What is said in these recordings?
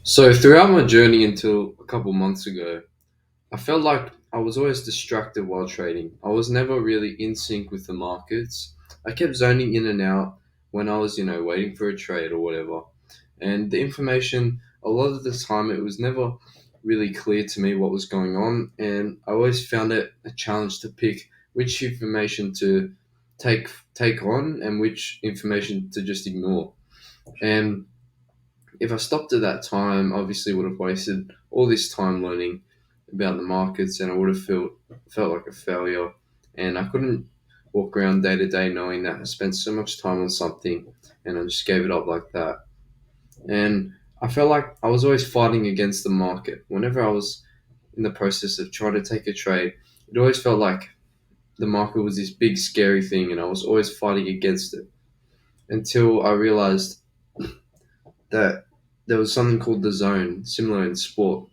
So throughout my journey until a couple months ago, I felt like I was always distracted while trading. I was never really in sync with the markets. I kept zoning in and out when I was, waiting for a trade or whatever. And the information, a lot of the time, it was never really clear to me what was going on. And I always found it a challenge to pick which information to take on and which information to just ignore. And if I stopped at that time, obviously would have wasted all this time learning about the markets, and I would have felt like a failure. And I couldn't walk around day to day knowing that I spent so much time on something, and I just gave it up like that. And I felt like I was always fighting against the market. Whenever I was in the process of trying to take a trade, it always felt like the market was this big scary thing, and I was always fighting against it until I realized that there was something called the zone, similar in sport.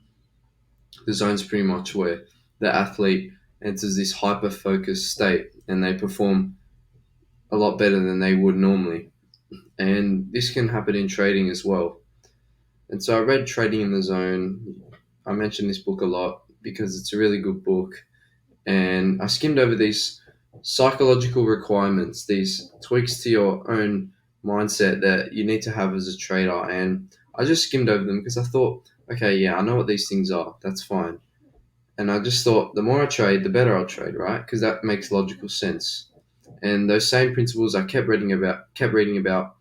The zone's pretty much where the athlete enters this hyper focused state and they perform a lot better than they would normally. And this can happen in trading as well. And so I read Trading in the Zone. I mentioned this book a lot because it's a really good book. And I skimmed over these psychological requirements, these tweaks to your own mindset that you need to have as a trader. And I just skimmed over them because I thought, okay, yeah, I know what these things are. That's fine. And I just thought the more I trade, the better I'll trade, right? Because that makes logical sense. And those same principles I kept reading about,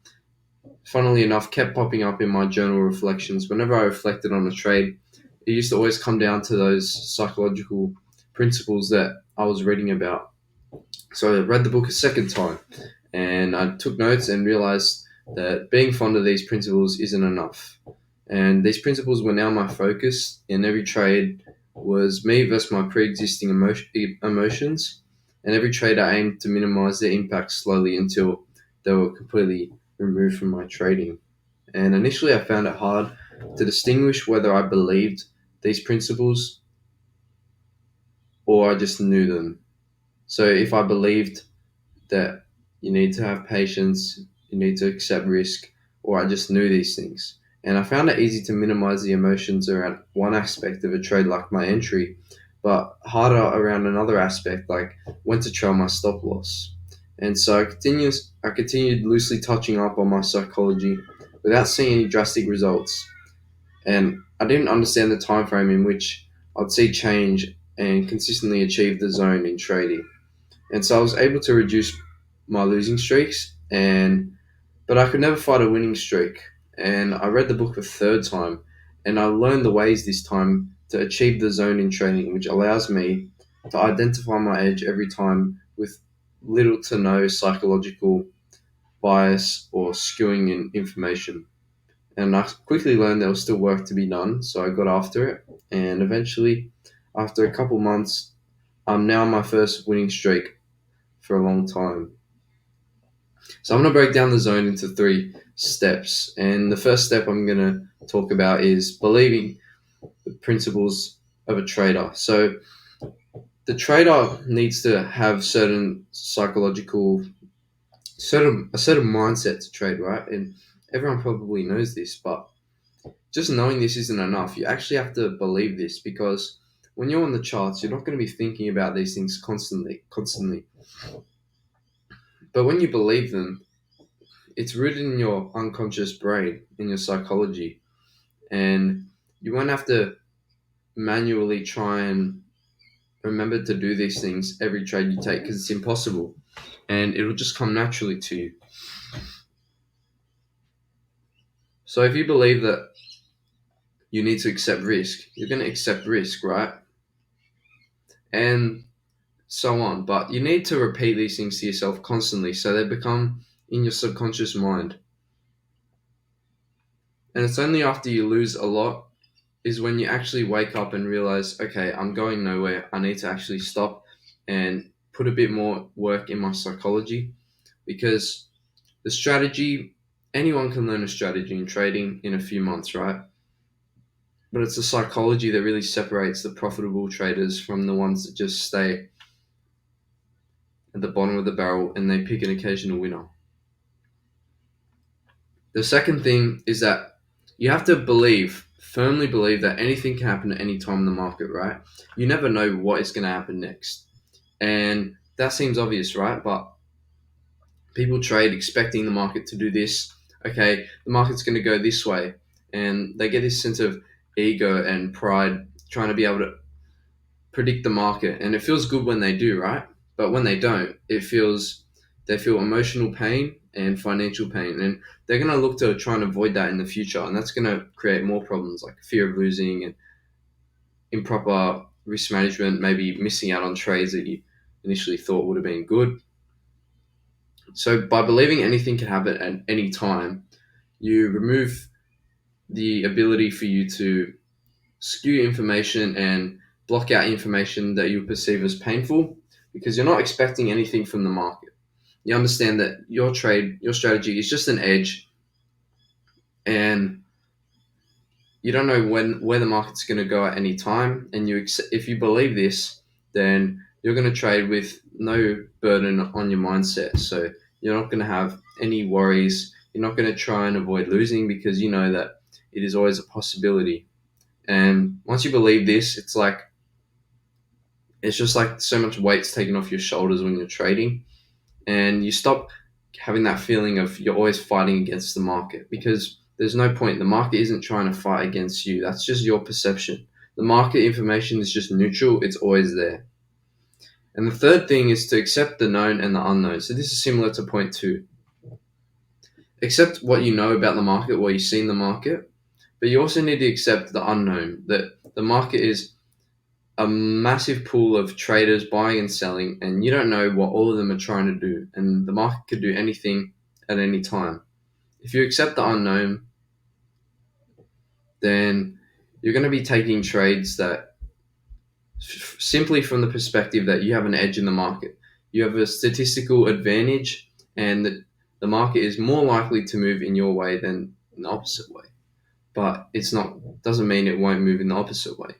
funnily enough, kept popping up in my journal reflections. Whenever I reflected on a trade, it used to always come down to those psychological principles that I was reading about. So I read the book a second time and I took notes and realized that being fond of these principles isn't enough. And these principles were now my focus in every trade was me versus my pre-existing emotions, and every trade I aimed to minimize their impact slowly until they were completely removed from my trading. And initially, I found it hard to distinguish whether I believed these principles or I just knew them. So if I believed that you need to have patience, you need to accept risk, or I just knew these things. And I found it easy to minimize the emotions around one aspect of a trade like my entry, but harder around another aspect like when to trail my stop loss. And so I continued loosely touching up on my psychology without seeing any drastic results. And I didn't understand the time frame in which I'd see change and consistently achieve the zone in trading. And so I was able to reduce my losing streaks, and but I could never fight a winning streak. And I read the book a third time, and I learned the ways this time to achieve the zone in training, which allows me to identify my edge every time with little to no psychological bias or skewing in information. And I quickly learned there was still work to be done, so I got after it, and eventually, after a couple months, I'm now on my first winning streak for a long time. So I'm going to break down the zone into three steps. And the first step I'm going to talk about is believing the principles of a trader. So the trader needs to have certain a certain mindset to trade, right? And everyone probably knows this, but just knowing this isn't enough. You actually have to believe this because when you're on the charts, you're not going to be thinking about these things constantly. But when you believe them, it's rooted in your unconscious brain, in your psychology, and you won't have to manually try and remember to do these things every trade you take because it's impossible, and it'll just come naturally to you. So if you believe that you need to accept risk, you're going to accept risk, right? And so on. But you need to repeat these things to yourself constantly so they become in your subconscious mind. And it's only after you lose a lot is when you actually wake up and realize, okay, I'm going nowhere. I need to actually stop and put a bit more work in my psychology because the strategy, anyone can learn a strategy in trading in a few months, right? But it's the psychology that really separates the profitable traders from the ones that just stay at the bottom of the barrel and they pick an occasional winner. The second thing is that you have to believe firmly believe that anything can happen at any time in the market, right? You never know what is going to happen next. And that seems obvious, right? But people trade expecting the market to do this. Okay, the market's going to go this way. And they get this sense of ego and pride trying to be able to predict the market. And it feels good when they do, right? But when they don't, they feel emotional pain and financial pain. And they're going to look to try and avoid that in the future. And that's going to create more problems like fear of losing and improper risk management, maybe missing out on trades that you initially thought would have been good. So by believing anything can happen at any time, you remove the ability for you to skew information and block out information that you perceive as painful because you're not expecting anything from the market. You understand that your strategy is just an edge, and you don't know where the market's going to go at any time. And if you believe this, then you're going to trade with no burden on your mindset. So you're not going to have any worries. You're not going to try and avoid losing because you know that it is always a possibility. And once you believe this, it's just like so much weight's taken off your shoulders when you're trading, and you stop having that feeling of you're always fighting against the market because there's no point. The market isn't trying to fight against you. That's just your perception. The market information is just neutral. It's always there. And the third thing is to accept the known and the unknown. So this is similar to point two. Accept what you know about the market, what you see in the market, but you also need to accept the unknown, that the market is a massive pool of traders buying and selling, and you don't know what all of them are trying to do. And the market could do anything at any time. If you accept the unknown, then you're going to be taking trades that simply from the perspective that you have an edge in the market. You have a statistical advantage, and the market is more likely to move in your way than in the opposite way. But it's not doesn't mean it won't move in the opposite way.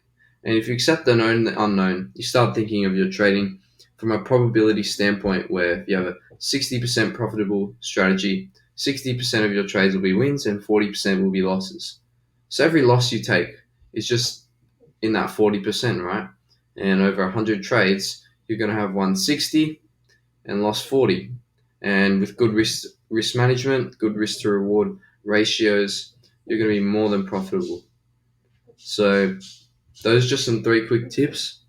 And if you accept the known and the unknown, you start thinking of your trading from a probability standpoint where if you have a 60% profitable strategy, 60% of your trades will be wins and 40% will be losses. So every loss you take is just in that 40%, right? And over 100 trades, you're going to have won 60 and lost 40. And with good risk management, good risk to reward ratios, you're going to be more than profitable. So those are just some 3 quick tips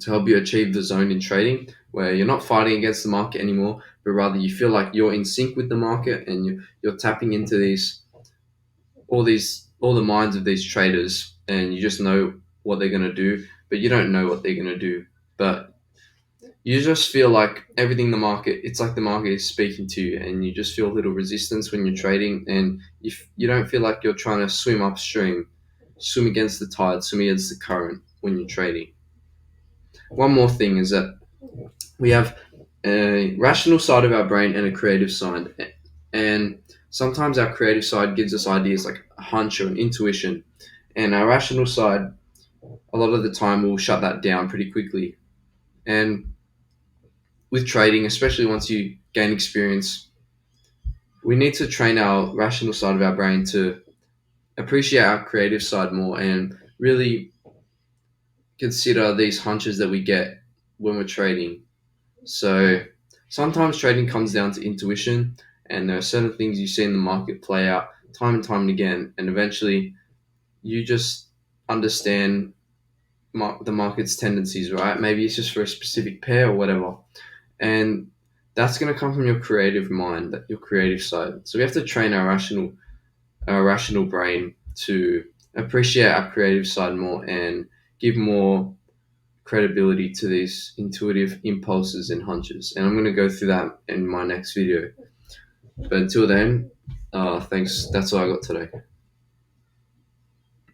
to help you achieve the zone in trading where you're not fighting against the market anymore, but rather you feel like you're in sync with the market and you're tapping into all the minds of these traders, and you just know what they're going to do, but you don't know what they're going to do. But you just feel like everything it's like the market is speaking to you, and you just feel a little resistance when you're trading, and you don't feel like you're trying to swim upstream, swim against the tide, swim against the current when you're trading. One more thing is that we have a rational side of our brain and a creative side. And sometimes our creative side gives us ideas like a hunch or an intuition. And our rational side, a lot of the time, will shut that down pretty quickly. And with trading, especially once you gain experience, we need to train our rational side of our brain to appreciate our creative side more and really consider these hunches that we get when we're trading. So sometimes trading comes down to intuition, and there are certain things you see in the market play out time and time and again, and eventually you just understand the market's tendencies, right? Maybe it's just for a specific pair or whatever, and that's going to come from your creative mind, that your creative side. So we have to train our rational brain to appreciate our creative side more and give more credibility to these intuitive impulses and hunches. And I'm going to go through that in my next video. But until then, thanks. That's all I got today.